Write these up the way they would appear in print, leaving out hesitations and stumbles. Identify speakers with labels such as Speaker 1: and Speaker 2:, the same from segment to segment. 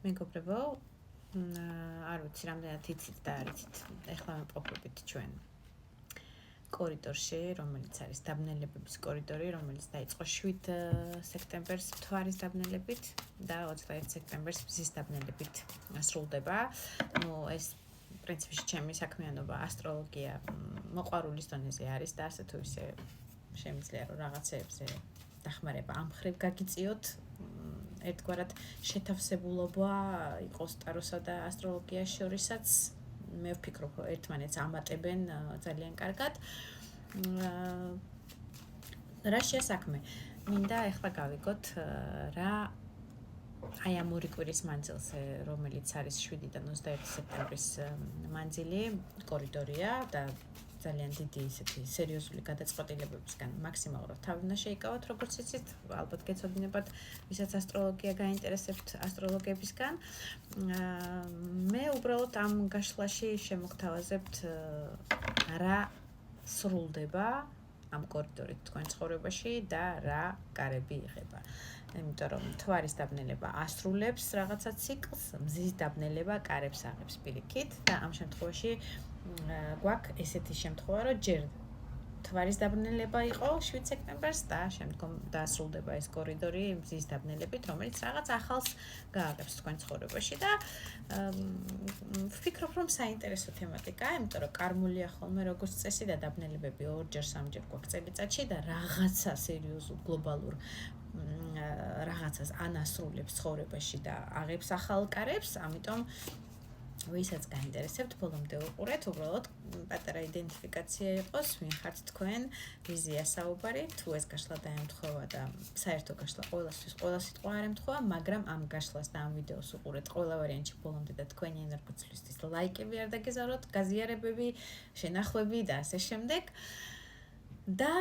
Speaker 1: მეგობრებო, არ ვიცი რამდენად იცით და არ იცით, ეხლა ვიმყოფებით ჩვენ კორიდორში, რომელიც არის დაბნელებების კორიდორი, რომელიც დაიწყო 7 სექტემბერს მთვარის დაბნელებით და 21 სექტემბერს მზის დაბნელებით სრულდება. ეს პრინციპში ჩემი საქმიანობა ასტროლოგია მოყვარულის დონეზე არის და ასე თუ ისე შემიძლია რომ რაღაცეებზე დახმარება ამ ხრივ გაგიწიოთ. ერთგვარად შეთავსებულობა იყოს ტაროსა და ასტროლოგიას შორისაც. მე ვფიქრობ, რომ ერთმანეთს ამატებენ ძალიან კარგად. რა შეასაქმე? მინდა ახლა გავიგოთ რა აი ამ ორი კვირის მანძილზე, რომელიც არის 7-დან 21 სექტემბრის მანძილი, კორიდორია და ძალიან დიდი ისეთი სერიოზული გადაწყვეტილებებისგან მაქსიმალურად თავი უნდა შეიკავოთ, როგორც იცით, ალბათ გეცოდინებათ, ვისაც ასტროლოგია გაინტერესებთ ასტროლოგებისგან. მე უბრალოდ ამ გაშლაში შემოგთავაზებთ რა სრულდება ამ კორიდორით თქვენ ცხოვრებაში და რა კარები იღება. იმიტომ რომ მთვარის დაბნელება ასრულებს რაღაცა ციკლს, მზის დაბნელება კარებს აღებს პირიქით და ამ შემთხვევაში გვაქვს ესეთი შემთხვევა, რომ ჯერ მთვარის დაბნელება იყო 7 სექტემბერს და შემდგომ დასრულდება ეს კორიდორი მზის დაბნელებით, რომელიც რაღაც ახალს გააღებს თქვენ ცხოვრებაში და ვფიქრობ, რომ საინტერესო თემატიკაა, იმიტომ რომ კარმულია ხოლმე როგორც წესი და დაბნელებები ორჯერ, სამჯერ გვაქვს წელიწადში და რაღაცა სერიოზულ გლობალურ რაღაცას ანასრულებს ცხოვრებაში და აღებს ახალ კარებს, ამიტომ ვისაც გაინტერესებთ, ბოლომდე უყურეთ, უბრალოდ პატარა იდენტიფიკაცია იყოს, ვინ ხართ თქვენ, ვიზია საუბარი, თუ ეს გაშლა დაემთხვევა და საერთო გაშლა ყოველასთვის ყველა სიტყვა არ ემთხვევა, მაგრამ ამ გაშლას და ამ ვიდეოს უყურეთ ყველა ვარიანტში ბოლომდე და თქვენი ენერგოცვლისთვის ლაიკები არ დაგეზავროთ, გაზიარებები, შენახვები და ასე შემდეგ. და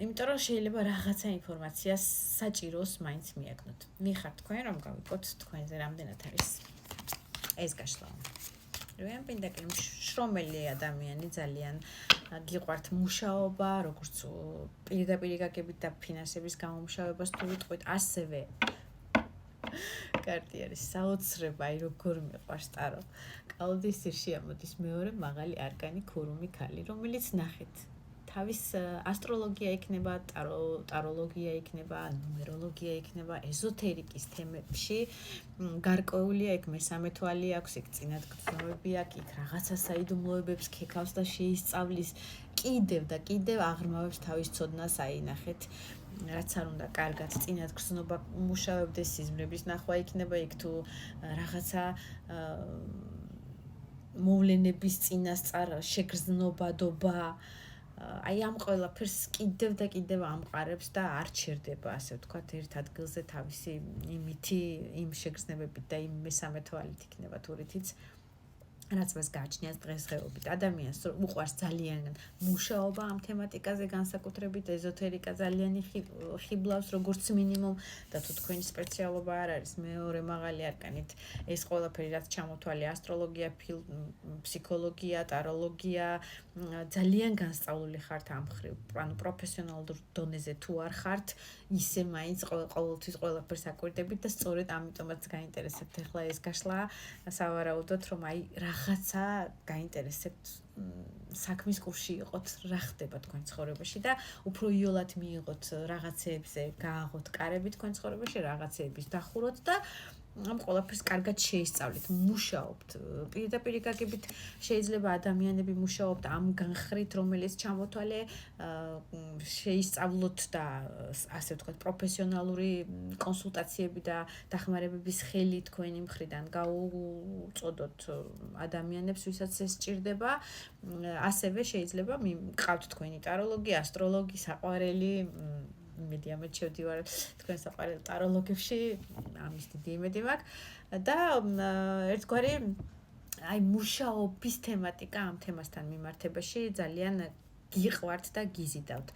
Speaker 1: იმიტომ რომ შეიძლება რაღაცა ინფორმაცია საჭიროს მაინც მიაგნოთ. მიხართ თქვენ რომ გავიგოთ თქვენზე რამდენად არის ეს გაშლა. როიან პინდაკი შრომელი ადამიანი ძალიან გიყვართ მუშაობა, როგორც პირდაპირ გაგებით და ფინანსების გამომუშავებას თუ ვიტყვით, ასევე კარტი არის საოცრება, აი როგორ მიყვარს ტარო. კალოდის ძირში ამოდის მეორე მაღალი არკანი ქურუმი ქალი, რომელიც ნახეთ თავის ასტროლოგია იქნება, ტაროლოგია იქნება, ნუმეროლოგია იქნება, ეზოთერიკის თემებში გარკვეულია, იქ მესამე თვალი აქვს, იქ წინად გრძნობები აქვს, იქ რაღაცა საიდუმლოებებს ქეკავს და შეისწავლის კიდევ და კიდევ აღრმავებს თავის ცოდნას, აი ნახეთ, რაც არ უნდა კარგად წინად გრძნობა მუშაობდეს, სიზმრების ნახვა იქნება, იქ თუ რაღაცა მოვლენების წინასწარ შეგრძნობადობა აი ამ ყველაფერს კიდევ და კიდევ ამყარებს და არ ჩერდება, ასე ვთქვათ, ერთ ადგილზე თავისი იმითი, იმ შეგრძნებებით და იმ მესამე თვალით იქნება თუ რითიც, რაც მას გააჩნიათ დღესდღეობით. ადამიანს უყვარს ძალიან მუშაობა ამ თემატიკაზე, განსაკუთრებით ეზოთერიკა ძალიან ხიბლავს, როგორც მინიმუმ და თუ თქვენი სპეციალობა არ არის მეორე მაღალი არკანით, ეს ყველაფერი რაც ჩამოთვალე ასტროლოგია, ფსიქოლოგია, ტაროლოგია, ძალიან განსწავლული ხართ ამ ხრივ, ანუ პროფესიონალურ დონეზე თუ არ ხართ, ისე მაინც ყოველთვის ყველაფერს აკვირდებით და სწორედ ამიტომაც გაინტერესებთ ახლა ეს გაშლა, სავარაუდოდ რომ აი რაღაცა გაინტერესებთ საქმის კურსში იყოთ, რა ხდება თქვენ ცხოვრებაში და უფრო იოლად მიიღოთ რაღაცეებზე, გააღოთ კარები თქვენ ცხოვრებაში, რაღაცეების დახუროთ და ამ ყველაფერს კარგად შეისწავლეთ, მუშაობთ. პირდაპირ გაგებით შეიძლება ადამიანები მუშაობთ ამ განხრით, რომელიც ჩამოთვალე, შეისწავლოთ და ასე ვთქვათ, პროფესიონალური კონსულტაციები და დახმარებების ხელი თქვენი მხრიდან გაუწოდოთ ადამიანებს, ვისაც ეს სჭირდება. ასევე შეიძლება მიყავთ თქვენი ტაროლოგი, ასტროლოგი, საყვარელი იმედი ამით შევდივარ თქვენ საყვარელ ტაროლოგებში, ამის დიდი იმედი მაქვს და ერთგვარი აი მუშაობის თემატიკა ამ თემასთან მიმართებაში ძალიან გიყვართ და გიზიდავთ.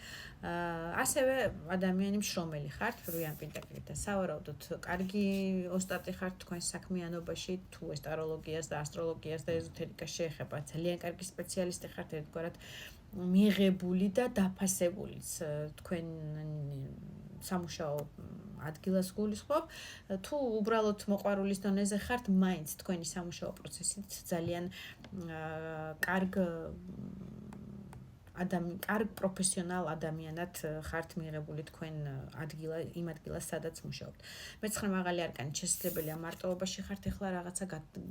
Speaker 1: ასევე ადამიანი მშრომელი ხართ, როიან პინტაკლით და სავარაუდოდ კარგი ოსტატი ხართ თქვენ საქმიანობაში, თუ ეს ტაროლოგიას და ასტროლოგიას და ეზოთერიკას შეეხება, ძალიან კარგი სპეციალისტი ხართ, ერთგვარად მიღებული და დაფასებული თქვენ სამუშაო ადგილას გულისხმობ, თუ უბრალოდ მოყვარულის დონეზე ხართ, მაინც თქვენი სამუშაო პროცესით ძალიან კარგ პროფესიონალ ადამიანად ხართ მიღებული თქვენ იმ ადგილას, სადაც მუშაობთ. მეცხრე მაღალი არკანი შესაძლებელია მარტოობაში ხართ, ეხლა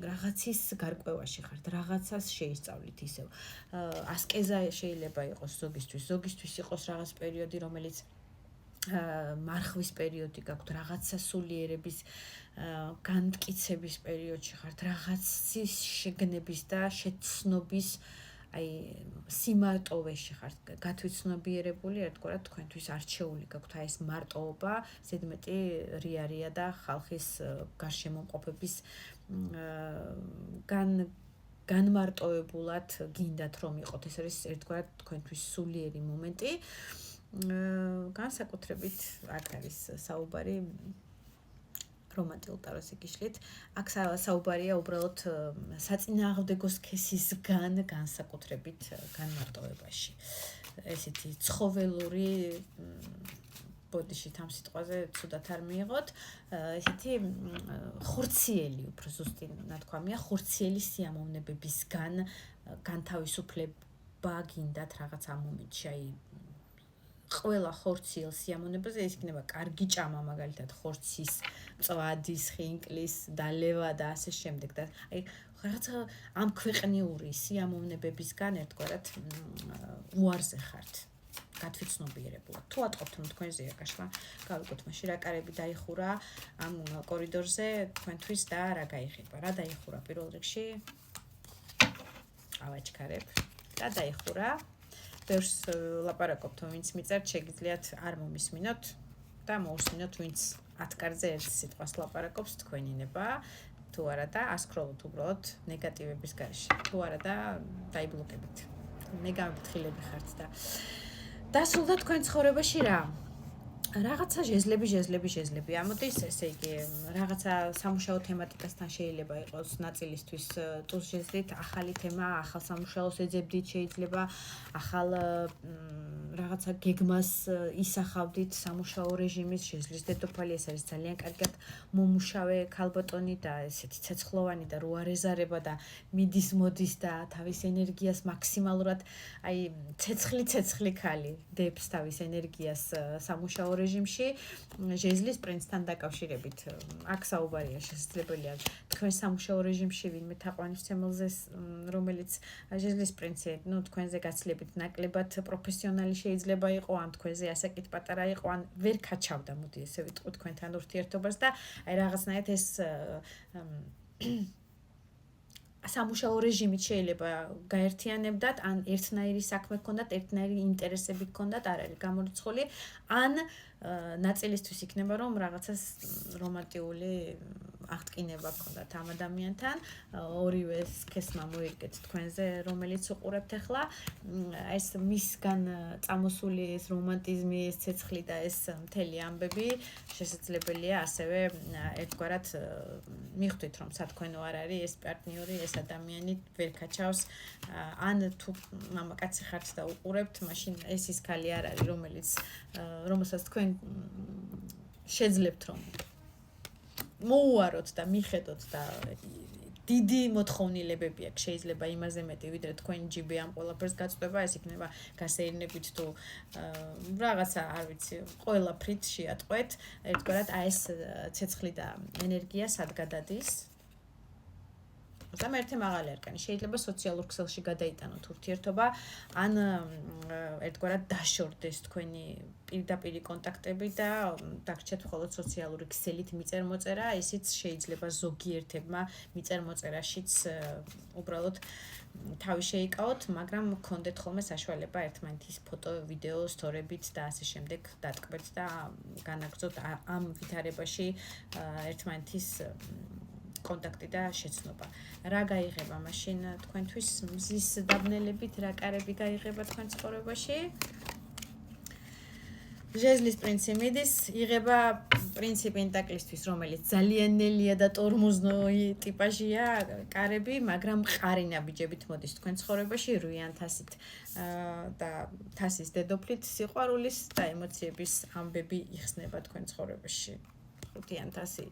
Speaker 1: რაღაცის გარკვევაში ხართ, რაღაცას შეისწავლით ისევ. ასკეზა შეიძლება იყოს ზოგისთვის იყოს რაღაც პერიოდი, რომელიც მარხვის პერიოდი გაქვთ, რაღაცა სულიერების განმტკიცების პერიოდში ხართ, რაღაცის შეგნების და შეცნობის სიმარტოვეში ხართ, გათვითცნობიერებული, ერთგვარად თქვენთვის არჩეული გაქვთ ეს მარტოობა, ზედმეტი რიარია და ხალხის გარშემოყოფების განმარტოვებულად გინდათ რომ იყოთ. ეს არის ერთგვარად თქვენთვის სულიერი მომენტი. განსაკუთრებით აქ არის საუბარი რომანტიულ ტაროს იგიშლით. აქ საუბარია უბრალოდ საწინააღმდეგო სქესისგან განსაკუთრებით განმარტოვებაში. ესეთი ცხოველური ბოდიშით ამ სიტყვაზე ცუდად არ მიიღოთ. ესეთი ხორციელი, უფრო ზუსტი ნათქვამია, ხორციელი სიამოვნებებისგან განთავისუფლება გინდათ რაღაც ამ მომენტში. ყველა ხორციელ სიამოვნებაზე ის იქნება კარგი ჭამა, მაგალითად ხორცის, მწვადის, ხინკლის, დალევა და ასე შემდეგ და რაღაცა ამ ქვეყნიური სიამოვნებებისგან ერთგვარად უარზე ხართ. გათვითცნობიერებულად. თუ ატყობთ რომ თქვენ ზეაკაშლა, გავიგოთ მაშინ რა კარები დაიხურა ამ კორიდორზე თქვენთვის და რა გაიხება. რა დაიხურა პირველ რიგში? ავაჩქარებ და დაიხურა. ბევრს ლაპარაკობთ, ვინც მიწერთ, შეგიძლიათ არ მომისმინოთ და მოусმინოთ, ვინც 10 კარზე ერთ სიტყვას ლაპარაკობს, თქვენინება, თუ არა და ასკროლოთ უბრალოდ ნეგატივების გარეშე. თუ არა და დაიბლოკებით. მე გამიფრთხილები ხართ და დასრულდა თქვენ ცხოვრებაში რა? რაღაცა ჟეზლები. ამოდის, ესე იგი, რაღაცა სამუშაო თემატიკასთან შეიძლება იყოს ნაწილისთვის ტუს ჟეზლით, ახალი თემა, ახალ სამუშაოს ეძებდით, შეიძლება ახალ რაღაცა გეგმას ისახავდით სამუშაო რეჟიმის ჟეზლის დედოფალი, ეს არის ძალიან კარგად მომუშავე ქალბატონი და ესეთი ცეცხლოვანი და როარეზარება და მიდის მოდის და თავის ენერგიას მაქსიმალურად ცეცხლი ქალი დებს თავის ენერგიას სამუშაო რეჟიმში ჟეზლის პრინცთან დაკავშირებით. აქ საუბარია შესაძლებელია თქვენ სამუშაო რეჟიმში ვინმე თაყვანის ცემელზე, რომელიც ჟეზლის პრინცი, თქვენზე გაცილებით ნაკლებად პროფესიონალი შეიძლება იყო, ან თქვენზე ასაკით პატარა იყო, ან ვერ ქაჩავდა, მოდი ესე ვიტყვი თქვენთან ურთიერთობას და რაღაცნაირად ეს სამუშაო რეჟიმით შეიძლება გაერთიანებდათ, ან ერთნაირი საქმე გქონდათ, ერთნაირი ინტერესები გქონდათ, არ არის გამორიცხული, ან ნაწილისთვის იქნება რომ რაღაცას რომანტიული აღტკინება გქონდათ ამ ადამიანთან, ორივე სქესმა მოიგეთ თქვენზე, რომელიც უყურებთ ახლა, ეს მისგან წამოსული ეს რომანტიზმი, ეს ცეცხლი და ეს მთელი ამბები შესაძლებელია ასევე ერთგვარად მიხვდით რომ სათქვენო არ არის ეს პარტნიორი, ეს ადამიანი ვერ ქაჩავს, ან თუ მამაკაცი ხართ და უყურებთ, მაშინ ეს ის ქალი არ არის, რომელსაც თქვენ შეძლებთ რომ მოუაროთ და მიხედოთ და დიდი მოთხოვნილებები აქვს, შეიძლება იმაზე მეტი ვიდრე თქვენი ჯიბი ამ ყველაფერს გაწვდება, ეს იქნება გასეირნებით თუ რაღაცა, არ ვიცი, ყველაფრით შეატყვეთ, ერთგვარად ეს ცეცხლი და ენერგია სად გადადის? ერთი მაღალი არკანი შეიძლება სოციალურ ქსელში გადაიტანოთ ურთიერთობა, ან ერთგვარად დაშორდეს თქვენი პირდაპირი კონტაქტები და დაგრჩეთ მხოლოდ სოციალური ქსელით მიწერ-მოწერა, ისიც შეიძლება ზოგიერთებმა მიწერ-მოწერაშიც უბრალოდ თავი შეიკავოთ, მაგრამ გქონდეთ ხოლმე საშუალება ერთმანეთის ფოტო, ვიდეო, სტორებით და ასე შემდეგ დატკბეთ და განაგრძოთ ამ ვითარებაში ერთმანეთის კონტაქტი და შეცნობა. რა გაიღება მაშინ თქვენთვის მზის დაბნელებით, რა კარები გაიღება თქვენ ცხოვრებაში? ჟეზლის პრინცი მიდის, იღება პრინცი პენტაკლისთვის, რომელიც ძალიან ნელია და ტორმოზნოი ტიპაჟია, კარები, მაგრამ მყარი ნაბიჯებით მოდის თქვენ ცხოვრებაში, რვიან თასით და თასის დედოფლით სიყვარულის და ემოციების ამბები იხსნება თქვენ ცხოვრებაში. 5-იან თასი